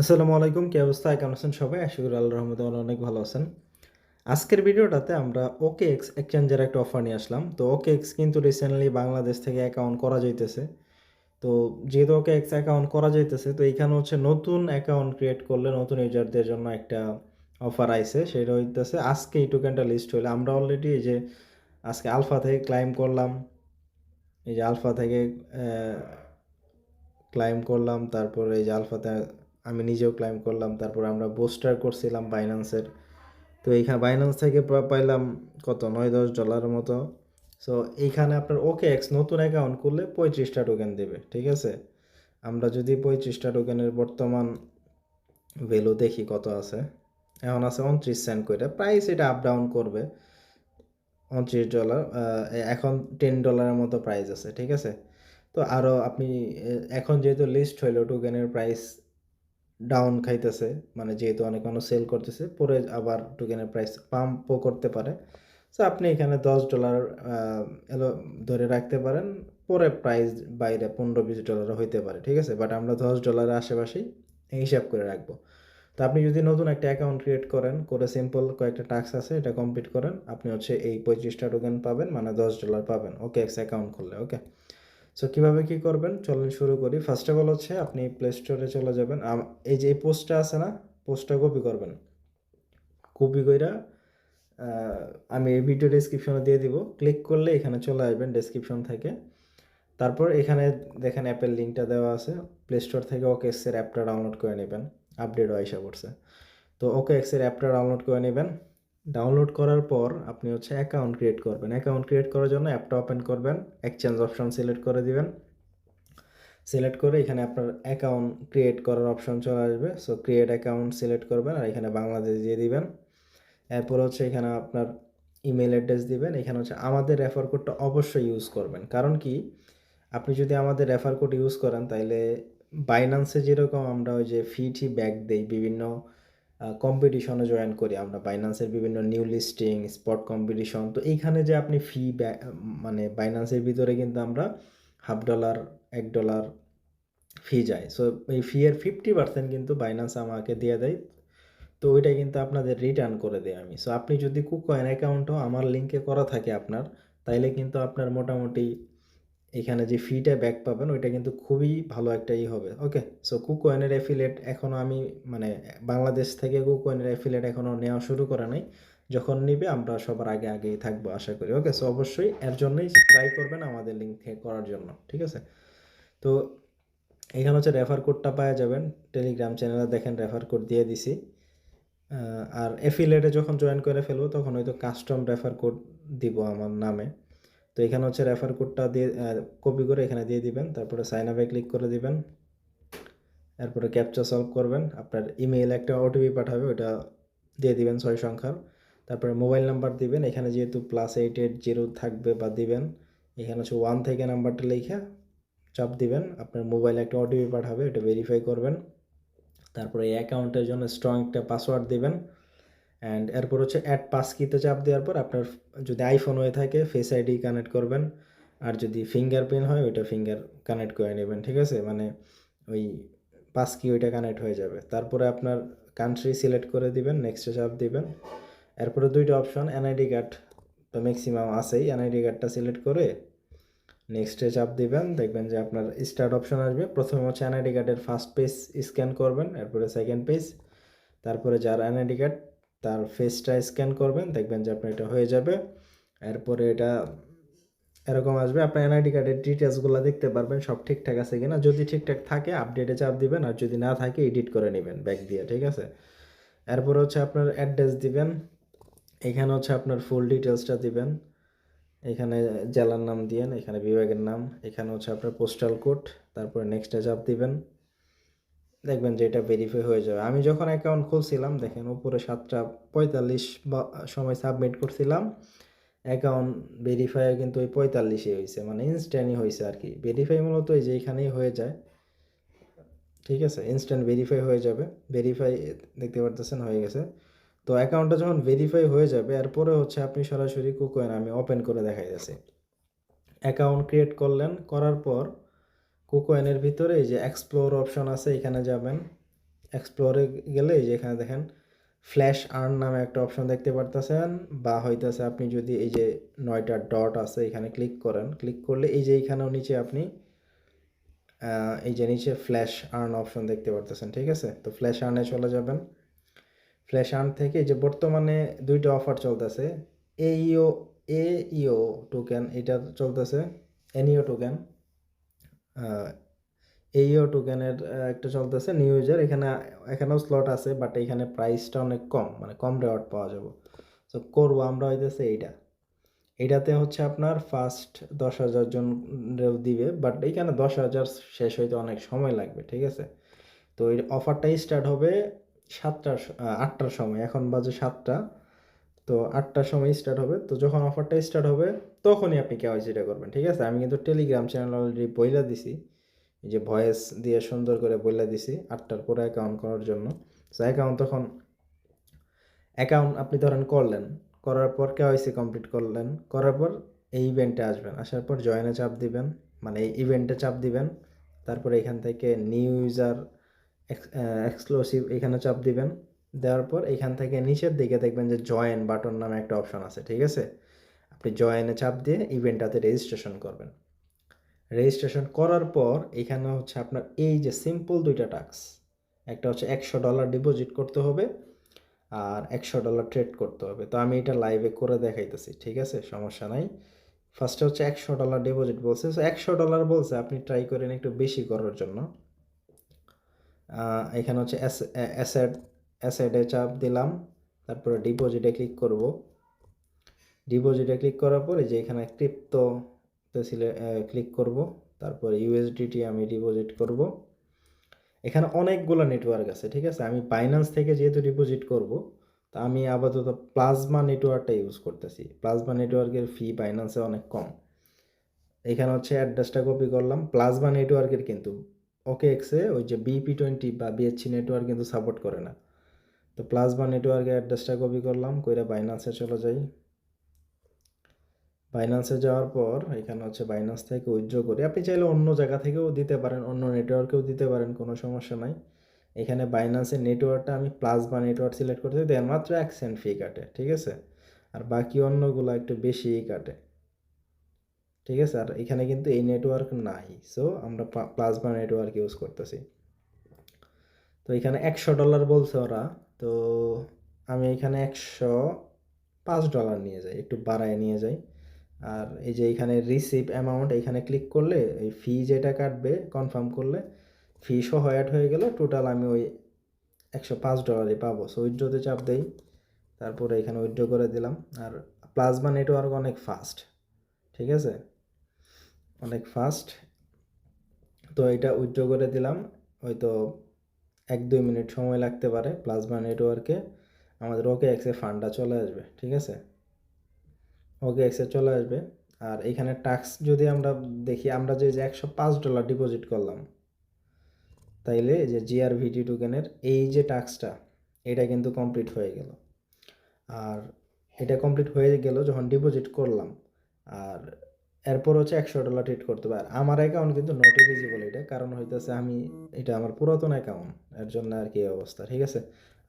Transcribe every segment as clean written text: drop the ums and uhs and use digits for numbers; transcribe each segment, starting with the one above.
আসসালামু আলাইকুম, কি অবস্থা? কেমন আছেন সবাই? আশা করি আল্লাহর রহমতে অনেক ভালো আছেন। আজকের ভিডিওটাতে আমরা OKX এক্সচেঞ্জের একটা অফার নিয়ে আসলাম। তো OKX কিন্তু রিসেন্টলি বাংলাদেশ থেকে অ্যাকাউন্ট করা যাইতেছে। তো যেহেতু OKX অ্যাকাউন্ট করা যাইতেছে, তো এইখানে হচ্ছে নতুন অ্যাকাউন্ট ক্রিয়েট করলে নতুন ইউজারদের জন্য একটা অফার আইছে। সেটা হইতেছে আজকে এই টোকেনটা লিস্ট হইলে আমরা অলরেডি এই যে আজকে আলফা থেকে ক্লাইম করলাম। এই যে আলফা থেকে ক্লাইম করলাম, তারপরে এই যে আলফাতে আমি নিজেও ক্লাইম করলাম, তারপর আমরা বুস্টার করছিলাম বাইন্যান্সের। তো এইখানে বাইন্যান্স থেকে পাইলাম কত $9-10 মতো। সো এইখানে আপনার OKX নতুন অ্যাকাউন্ট করলে 35টা টোকেন দেবে, ঠিক আছে? আমরা যদি 35টা টোকেনের বর্তমান ভ্যালু দেখি কত আছে, এখন আছে 29 সেন্ট করে। প্রাইস এটা আপ ডাউন করবে। $29, এখন $10 মতো প্রাইস আছে, ঠিক আছে? তো আরও আপনি এখন যেহেতু লিস্ট হইলো টোকেনের প্রাইস ডাউন খাইতেছে, মানে যেহেতু অনেক মানুষ সেল করতেছে, পরে আবার টোকেনের প্রাইস পাম্পও করতে পারে। সো আপনি এখানে $10 এলো ধরে রাখতে পারেন, পরে প্রাইস বাইরে $15-20 হইতে পারে, ঠিক আছে? বাট আমরা $10 আশেপাশেই হিসাব করে রাখবো। তো আপনি যদি নতুন একটা অ্যাকাউন্ট ক্রিয়েট করেন, করে সিম্পল কয়েকটা টাস্ক আছে এটা কমপ্লিট করেন, আপনি হচ্ছে এই 25টা টোকেন পাবেন, মানে $10 পাবেন OKX অ্যাকাউন্ট খুললে। ওকে, সো কীভাবে কী করবেন চলেন শুরু করি। ফার্স্ট অফ অল হচ্ছে আপনি প্লে স্টোরে চলে যাবেন। এই যে এই পোস্টটা আছে না, পোস্টটা কপি করবেন। কপি কইরা আমি এই ভিডিও ডেসক্রিপশনে দিয়ে দিব। ক্লিক করলে এখানে চলে আসবেন ডেসক্রিপশন থেকে। তারপর এখানে দেখেন অ্যাপের লিঙ্কটা দেওয়া আছে। প্লে স্টোর থেকে OKXের অ্যাপটা ডাউনলোড করে নেবেন। আপডেটও আইসা পড়ছে। তো OKXের অ্যাপটা ডাউনলোড করে নেবেন। ডাউনলোড করার পর আপনি হচ্ছে অ্যাকাউন্ট ক্রিয়েট করবেন। অ্যাকাউন্ট ক্রিয়েট করার জন্য অ্যাপটা ওপেন করবেন, এক্সচেঞ্জ অপশন সিলেক্ট করে দিবেন। সিলেক্ট করে এখানে আপনার অ্যাকাউন্ট ক্রিয়েট করার অপশন চলে আসবে। সো ক্রিয়েট অ্যাকাউন্ট সিলেক্ট করবেন আর এখানে বাংলাদেশ দিয়ে দিবেন। এরপর হচ্ছে এখানে আপনার ইমেল অ্যাড্রেস দিবেন। এখানে হচ্ছে আমাদের রেফার কোডটা অবশ্যই ইউজ করবেন। কারণ কি, আপনি যদি আমাদের রেফার কোড ইউজ করেন তাইলে বাইন্যান্সে যেরকম আমরা ওই যে ফি ব্যাক দেই, বিভিন্ন কম্পিটিশনে জয়েন করি আমরা, বাইন্যান্সের বিভিন্ন নিউ লিস্টিং, স্পট কম্পিটিশন। তো এইখানে যে আপনি ফি ব্যাক, মানে বাইন্যান্সের ভিতরে কিন্তু আমরা $1/2, $1 ফি যায়। সো এই ফি এর 50% কিন্তু বাইন্যান্স আমাকে দিয়ে দেয়। তো ওইটা কিন্তু আপনাদের রিটার্ন করে দেই আমি। সো আপনি যদি কুকয়েন অ্যাকাউন্টও আমার লিঙ্কে করা থাকে আপনার, তাইলে কিন্তু আপনার মোটামুটি এখানে যে ফিটা ব্যাক পাবেন ওইটা কিন্তু খুবই ভালো একটা হবে। ওকে, সো কুকয়েনের অ্যাফিলিয়েট এখনও আমি, মানে বাংলাদেশ থেকে কুকয়েনের অ্যাফিলিয়েট এখনও নেওয়া শুরু করে নাই। যখন নিবে আমরা সবার আগেই থাকবো আশা করি। ওকে, সো অবশ্যই এর জন্যই ট্রাই করবেন আমাদের লিঙ্ক থেকে করার জন্য, ঠিক আছে? তো এখানে হচ্ছে রেফার কোডটা পাওয়া যাবেন। টেলিগ্রাম চ্যানেলে দেখেন রেফার কোড দিয়ে দিছি। আর অ্যাফিলিয়েটে যখন জয়েন করে ফেলবো তখন হয়তো কাস্টম রেফার কোড দিব আমার নামে। তো এখানে হচ্ছে রেফার কোডটা দিয়ে কপি করে এখানে দিয়ে দিবেন। তারপরে সাইন আপে ক্লিক করে দিবেন। এরপরে ক্যাপচা সলভ করবেন। আপনার ইমেইলে একটা ওটিপি পাঠাবে, ওটা দিয়ে দিবেন 6 সংখ্যার। তারপরে মোবাইল নাম্বার দিবেন। এখানে যেহেতু +880 থাকবে বা দিবেন, এখানে হচ্ছে 1 থেকে নাম্বারটা লিখে চাপ দিবেন। আপনার মোবাইলে একটা ওটিপি পাঠাবে, এটা ভেরিফাই করবেন। তারপরে এই অ্যাকাউন্টের জন্য স্ট্রং একটা পাসওয়ার্ড দিবেন। অ্যান্ড এরপর হচ্ছে অ্যাড পাস কিতে চাপ দেওয়ার পর আপনার যদি আইফোন হয়ে থাকে ফেস আইডি কানেক্ট করবেন, আর যদি ফিঙ্গারপ্রিন্ট হয় ওইটা ফিঙ্গার কানেক্ট করে নেবেন, ঠিক আছে? মানে ওই পাস কি ওইটা কানেক্ট হয়ে যাবে। তারপরে আপনার কান্ট্রি সিলেক্ট করে দিবেন, নেক্সটে চাপ দিবেন। এরপরে দুইটা অপশন, এনআইডি কার্ড তো ম্যাক্সিমাম আছেই, এনআইডি কার্ডটা সিলেক্ট করে নেক্সটে চাপ দিবেন। দেখবেন যে আপনার স্টার্ট অপশন আসবে। প্রথমে হচ্ছে এনআইডি কার্ডের ফার্স্ট পেজ স্ক্যান করবেন, এরপরে সেকেন্ড পেজ, তারপরে যার এনআইডি কার্ড তার ফেসটা স্ক্যান করবেন, দেখবেন যে আপনার এটা হয়ে যাবে। এরপরে এটা এরকম আসবে, আপনার এনআইডি কার্ডের ডিটেলসগুলো দেখতে পারবেন সব ঠিকঠাক আছে কিনা। যদি ঠিকঠাক থাকে আপডেটে চাপ দিবেন, আর যদি না থাকে এডিট করে নেবেন ব্যাক দিয়ে, ঠিক আছে? এরপরে হচ্ছে আপনার অ্যাড্রেস দিবেন। এখানে হচ্ছে আপনার ফুল ডিটেলসটা দিবেন। এখানে জেলার নাম দিয়েন, এখানে বিভাগের নাম, এখানে হচ্ছে আপনার পোস্টাল কোড, তারপরে নেক্সটে চাপ দিবেন। দেখবেন যে এটা ভেরিফাই হয়ে যাবে। আমি যখন অ্যাকাউন্ট খুলছিলাম দেখেন উপরে 7:45 বা সময় সাবমিট করছিলাম, অ্যাকাউন্ট ভেরিফাই কিন্তু ওই 45-এ হয়েছে, মানে ইনস্ট্যান্টই হয়েছে আর কি। ভেরিফাই মূলত এই যে এইখানেই হয়ে যায়, ঠিক আছে? ইনস্ট্যান্ট ভেরিফাই হয়ে যাবে। ভেরিফাই দেখতে পারতেছেন হয়ে গেছে। তো অ্যাকাউন্টটা যখন ভেরিফাই হয়ে যাবে এরপরে হচ্ছে আপনি সরাসরি কুকয়েন আমি ওপেন করে দেখাইতেছি। অ্যাকাউন্ট ক্রিয়েট করলেন, করার পর কুকয়েনের ভিতরে এই যে এক্সপ্লোর অপশন আছে, এখানে যাবেন। এক্সপ্লোরে গেলে এই যে এখানে দেখেন ফ্ল্যাশ আর্ন নামে একটা অপশন দেখতে পারতেছেন, বা হইতেছে আপনি যদি এই যে 9টা ডট আছে এখানে ক্লিক করেন, ক্লিক করলে এই যে এইখানেও নিচে আপনি এই যে নিচে ফ্ল্যাশ আর্ন অপশন দেখতে পারতেছেন, ঠিক আছে। তো ফ্ল্যাশ আর্নে চলে যাবেন। ফ্ল্যাশ আর্ন থেকে এই যে বর্তমানে দুইটা অফার চলতেছে, এইও এইও টোকেন এটা চলতেছে, এনইও টোকেন, এইও টোকেনের একটা চলতেছে নিউ ইউজার, এখানেও স্লট আছে, বাট এখানে প্রাইসটা অনেক কম, মানে কম রেওয়ার্ড পাওয়া যাবে। তো করবো আমরা হইতেছে এইটাতে হচ্ছে আপনার ফার্স্ট 10,000 জনরেও দিবে, বাট এইখানে 10,000 শেষ হইতে অনেক সময় লাগবে, ঠিক আছে। তো এই অফারটাই স্টার্ট হবে 8টার সময়, এখন বাজে 7টা, তো 8টার সময় স্টার্ট হবে। তো যখন অফারটা স্টার্ট হবে তখনই আপনি কেওয়াইসিটা করবেন, ঠিক আছে। আমি কিন্তু টেলিগ্রাম চ্যানেল অলরেডি বইলা দিছি, এই যে ভয়েস দিয়ে সুন্দর করে বইলা দিছি 8টার পরে অ্যাকাউন্ট করার জন্য। সো অ্যাকাউন্ট আপনি ধরেন করলেন, করার পর কেওয়াইসি কমপ্লিট করলেন, করার পর এই ইভেন্টে আসবেন, আসার পর জয়েনে চাপ দিবেন, মানে এই ইভেন্টে চাপ দিবেন। তারপরে এখান থেকে নিউ ইউজার এক্সক্লুসিভ এখানে চাপ দিবেন। দেওয়ার পর এখান থেকে নিচের দিকে দেখবেন যে জয়েন বাটন নামে একটা অপশন আছে, ঠিক আছে। আপনি জয়েনে চাপ দিয়ে ইভেন্টটাতে রেজিস্ট্রেশন করবেন। রেজিস্ট্রেশন করার পর এখানে হচ্ছে আপনার এই যে সিম্পল দুইটা টাস্ক, একটা হচ্ছে $100 ডিপোজিট করতে হবে, আর $100 ট্রেড করতে হবে। তো আমি এটা লাইভে করে দেখাইতেছি, ঠিক আছে, সমস্যা নাই। ফার্স্টে হচ্ছে $100 ডিপোজিট বলছে, সো $100 বলছে, আপনি ট্রাই করেন একটু বেশি করার জন্য। এখানে হচ্ছে অ্যাসেটে চাপ দিলাম, তারপরে ডিপোজিটে ক্লিক করব। ডিপোজিটে ক্লিক করার পরে যে এখানে ক্রিপ্টোতে ক্লিক করব, তারপরে ইউএসডিটি আমি ডিপোজিট করব। এখানে অনেকগুলো নেটওয়ার্ক আছে, ঠিক আছে। আমি বাইন্যান্স থেকে যেহেতু ডিপোজিট করব, তা আমি আপাতত প্লাজমা নেটওয়ার্কটা ইউজ করতেছি। প্লাজমা নেটওয়ার্কের ফি বাইন্যান্সে অনেক কম। এখানে হচ্ছে অ্যাড্রেসটা কপি করলাম প্লাজমা নেটওয়ার্কের, কিন্তু ওকে এক্সে ওই যে BP20 বা BHC নেটওয়ার্ক কিন্তু সাপোর্ট করে না। তো প্লাজমা নেটওয়ার্কের অ্যাড্রেসটা কপি করলাম, কইরা বাইন্যান্সে চলে যাই। বাইন্যান্সে যাওয়ার পর এখানে হচ্ছে বাইন্যান্স থেকে উইথড্র করি। আপনি চাইলে অন্য জায়গা থেকেও দিতে পারেন, অন্য নেটওয়ার্কেও দিতে পারেন, কোনো সমস্যা নাই। এখানে বাইন্যান্সের নেটওয়ার্কটা আমি প্লাজমা নেটওয়ার্ক সিলেক্ট করতে দেন, মাত্র 1 সেন্ট ফি কাটে, ঠিক আছে। আর বাকি অন্যগুলো একটু বেশিই কাটে, ঠিক আছে। আর এখানে কিন্তু এই নেটওয়ার্ক নাই, সো আমরা প্লাজমা নেটওয়ার্ক ইউজ করতেছি। তো এখানে $100 বলছে ওরা, তো আমি এখানে $105 নিয়ে যাই, একটু বাড়ায় নিয়ে যাই। আর এই যে এখানে রিসিভ অ্যামাউন্ট এখানে ক্লিক করলে এই ফি যেটা কাটবে কনফার্ম করলে ফি সহ অ্যাড হয়ে গেল, টোটাল আমি ওই $105 পাবো। সো উইথড্রোতে চাপ দেই, তারপরে এখানে উইথড্রো করে দিলাম। আর প্লাজমা নেটওয়ার্ক অনেক ফাস্ট, ঠিক আছে, অনেক ফাস্ট। তো এটা উইথড্র করে দিলাম, হয়তো 1-2 মিনিট সময় লাগতে পারে। প্লাজমা নেটওয়ার্কে আমাদের ওকে এক্সে ফান্ডটা চলে আসবে, ঠিক আছে, ওকে এক্সে চলে আসবে। আর এখানে টাস্ক যদি আমরা দেখি, আমরা যে $105 ডিপোজিট করলাম, তাইলে যে জিআরভিটি টোকেনের এই যে টাস্কটা, এটা কিন্তু কমপ্লিট হয়ে গেল। আর এটা কমপ্লিট হয়ে গেল যখন ডিপোজিট করলাম, আর এরপর হচ্ছে $100 ট্রেড করতে পারে। আমার অ্যাকাউন্ট কিন্তু নট এলিজিবল, এটা কারণ হইতেছে এটা আমার পুরাতন অ্যাকাউন্ট, এর জন্য আর কি অবস্থা, ঠিক আছে।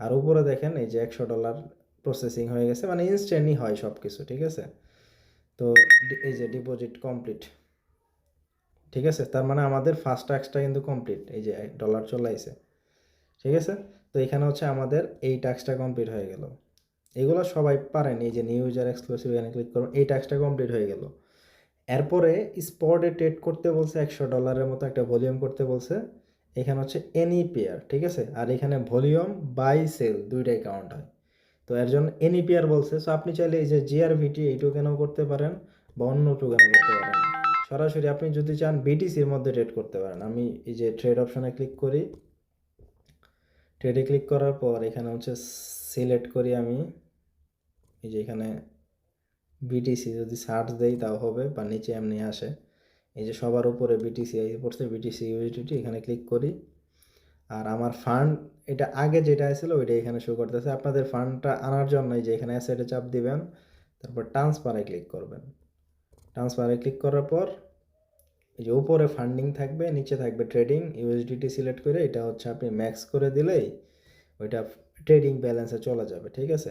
আর উপরে দেখেন এই যে $100 প্রসেসিং হয়ে গেছে, মানে ইনস্ট্যান্টই হয় সব কিছু, ঠিক আছে। তো এই যে ডিপোজিট কমপ্লিট, ঠিক আছে, তার মানে আমাদের ফার্স্ট টাস্কটা কিন্তু কমপ্লিট, এই যে $1 চলে আসে, ঠিক আছে। তো এখানে হচ্ছে আমাদের এই টাস্কটা কমপ্লিট হয়ে গেল। এগুলো সবাই পারেন, এই যে নিউ ইউজার এক্সক্লুসিভ এখানে ক্লিক করুন, এই টাস্কটা কমপ্লিট হয়ে গেল। এরপরে স্পটে ট্রেড করতে বলছে, $100 মতো একটা ভলিউম করতে বলছে। এখানে হচ্ছে এনি পেয়ার, ঠিক আছে। আর এখানে ভলিউম বাই সেল দুইটাই কাউন্ট হয়। তো এর জন্য এনি পেয়ার বলছে। সো আপনি চাইলে এই যে জিআরভিটি এই টোকেনও করতে পারেন, বা অন্য টোকেনও করতে পারেন। সরাসরি আপনি যদি চান বিটিসির মধ্যে ট্রেড করতে পারেন। আমি এই যে ট্রেড অপশনে ক্লিক করি, ট্রেডে ক্লিক করার পর এখানে হচ্ছে সিলেক্ট করি আমি, এই যে এখানে বিটিসি যদি সার্চ দেই তাও হবে, বা নিচে এমনি আসে, এই যে সবার উপরে বিটিসি পড়ছে, বিটিসি ইউএসডিটি, এখানে ক্লিক করি। আর আমার ফান্ড এটা আগে যেটা ছিল ওইটা এখানে শো করতেছে। আপনাদের ফান্ডটা আনার জন্য এই যে এখানে অ্যাসেটে চাপ দিবেন, তারপর ট্রান্সফারে ক্লিক করবেন। ট্রান্সফারে ক্লিক করার পর এই যে উপরে ফান্ডিং থাকবে, নিচে থাকবে ট্রেডিং, ইউএসডিটি সিলেক্ট করে এটা হচ্ছে আপনি ম্যাক্স করে দিলেই ওইটা ট্রেডিং ব্যালেন্সে চলে যাবে, ঠিক আছে।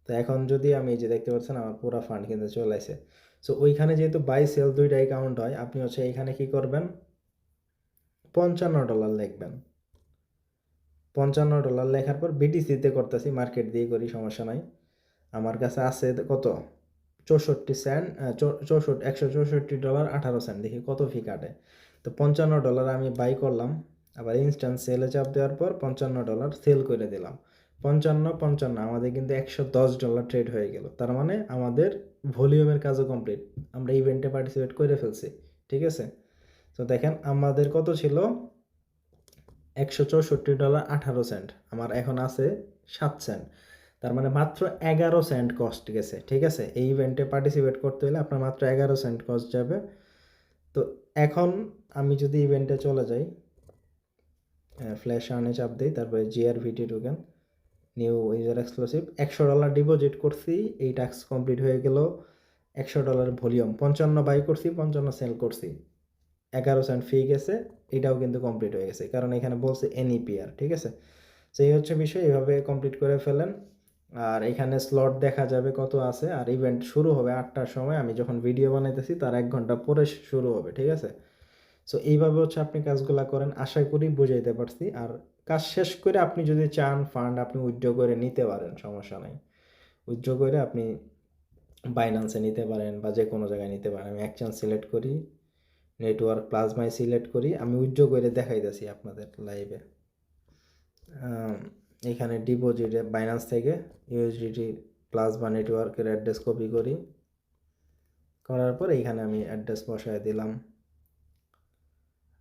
তো এখন যদি আমি এই যে দেখতে পাচ্ছেন আমার পুরো ফান্ড কিন্তু চলে আসে। সো ওইখানে যেহেতু বাই সেল দুইটাই কাউন্ট হয়, আপনি হচ্ছে এইখানে কি করবেন, $55 লিখবেন। $55 লেখার পর বিটিসিতে করতেছি, মার্কেট দিয়ে করি, সমস্যা নাই। আমার কাছে আছে কত, 64 সেন্ট, 164.18 দেখি কত ফি কাটে। তো $55 আমি বাই করলাম, আবার ইনস্ট্যান্ট সেলে চাপ দেওয়ার পর $55 সেল করে দিলাম। 55 আমাদের কিন্তু $110 ট্রেড হয়ে গেল। তার মানে আমাদের ভলিউমের কাজও কমপ্লিট, আমরা ইভেন্টে পার্টিসিপেট করে ফেলছি, ঠিক আছে। তো দেখেন আমাদের কত ছিল, $164.18, আমার এখন আছে 7 সেন্ট। তার মানে মাত্র 11 সেন্ট কস্ট গেছে, ঠিক আছে। এই ইভেন্টে পার্টিসিপেট করতে হলে আপনার মাত্র 11 সেন্ট কস্ট যাবে। তো এখন আমি যদি ইভেন্টে চলে যাই, ফ্ল্যাশ আর্নে চাপ দিই, তারপরে GRVT token, new user exclusive, $100 deposit করছি, এই টাস্ক কমপ্লিট হয়ে গেল। $100 ভলিউম, 55 বাই করছি, 55 সেল করছি, 11 সেন্ট ফি গেছে, এটাও কিন্তু কমপ্লিট হয়ে গেছে, কারণ এখানে বলছে এনইপিআর, ঠিক আছে। তো এই হচ্ছে বিষয়, এইভাবে কমপ্লিট করে ফেলেন। আর এখানে স্লট দেখা যাবে কত আছে, আর ইভেন্ট শুরু হবে 8টার সময়, আমি যখন ভিডিও বানাইতেছি তার 1 ঘন্টা পরে শুরু হবে, ঠিক আছে। সো এইভাবে হচ্ছে আপনি কাজগুলো করেন, আশা করি বুঝাইতে পারছি। আর কাজ শেষ করে আপনি যদি চান ফান্ড আপনি উইথড্র করে নিতে পারেন, সমস্যা নাই। উইথড্র করে আপনি বাইন্যান্সে নিতে পারেন বা যে কোনো জায়গায় নিতে পারেন। আমি এক্সচেঞ্জ সিলেক্ট করি, নেটওয়ার্ক প্লাজমায় সিলেক্ট করি, আমি উইথড্র করে দেখাইতেছি আপনাদের লাইভে। এখানে ডিপোজিটে বাইন্যান্স থেকে ইউএসডিটি প্লাজমা নেটওয়ার্কের অ্যাড্রেস কপি করি, করার পর এইখানে আমি অ্যাড্রেস বসায় দিলাম,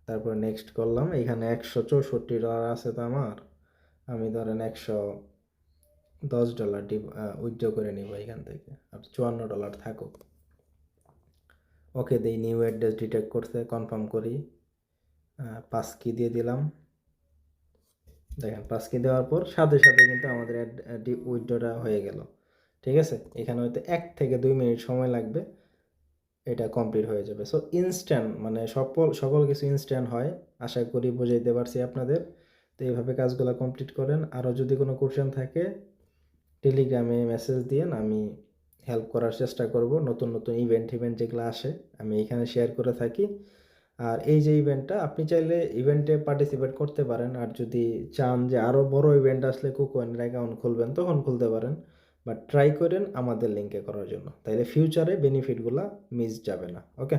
তারপর নেক্সট করলাম। এইখানে $164 আছে তো আমার, আমি ধরেন $110 উইথড্র করে নিব এখান থেকে, আর $54 থাকুক। ওকে দিই, নিউ অ্যাড্রেস ডিটেক্ট করতে, কনফার্ম করি, পাস কি দিয়ে দিলাম। দেখেন পাস কি দেওয়ার পর সাথে সাথে কিন্তু আমাদের উইথড্রটা হয়ে গেল, ঠিক আছে। এখানে হয়তো 1 থেকে 2 মিনিট সময় লাগবে, এটা কমপ্লিট হয়ে যাবে। সো ইনস্ট্যান্ট, মানে সকল কিছু ইনস্ট্যান্ট হয়, আশা করি বুঝাইতে পারছি আপনাদের। তো এইভাবে কাজগুলো কমপ্লিট করেন। আরও যদি কোনো কোশ্চেন থাকে টেলিগ্রামে মেসেজ দিয়েন, আমি হেল্প করার চেষ্টা করব। নতুন নতুন ইভেন্ট যেগুলো আসে আমি এখানে শেয়ার করে থাকি। আর এই যে ইভেন্টটা, আপনি চাইলে ইভেন্টে পার্টিসিপেট করতে পারেন, আর যদি চান যে আরও বড় ইভেন্ট আসলে কুকয়েনের অ্যাকাউন্ট খুলবেন তখন খুলতে পারেন, বাট ট্রাই করেন আমাদের লিঙ্কে করার জন্য, তাইলে ফিউচারে বেনিফিটগুলো মিস যাবে না। ওকে।